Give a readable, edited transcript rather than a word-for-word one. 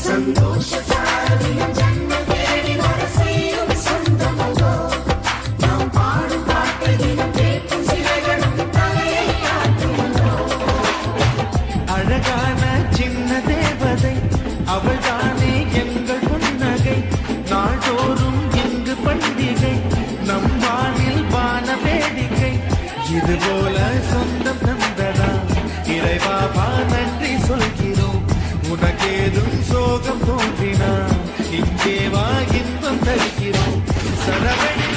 சந்தோஷ சாரதியும் ஜன்மம் தேடி வர செய்யும் சொந்தமோ நாம் பாடும் பாட்டையும் கேட்கும் சிலைகளும் தலையை ஆட்டுமோ அழகான சின்ன தேவதை அவள் தானே எங்கள் புன்னகை நாள்தோறும் இங்கு பண்டிகை நம் வானில் வான வேடிக்கை இதுபோல சொந்தம் தந்ததா இறைவா நன்றி சொல்கிறோம் உனக்கேதும் சோகம் தோன்றினா இங்கே வா இன்பம் தருகிறோம் சரவண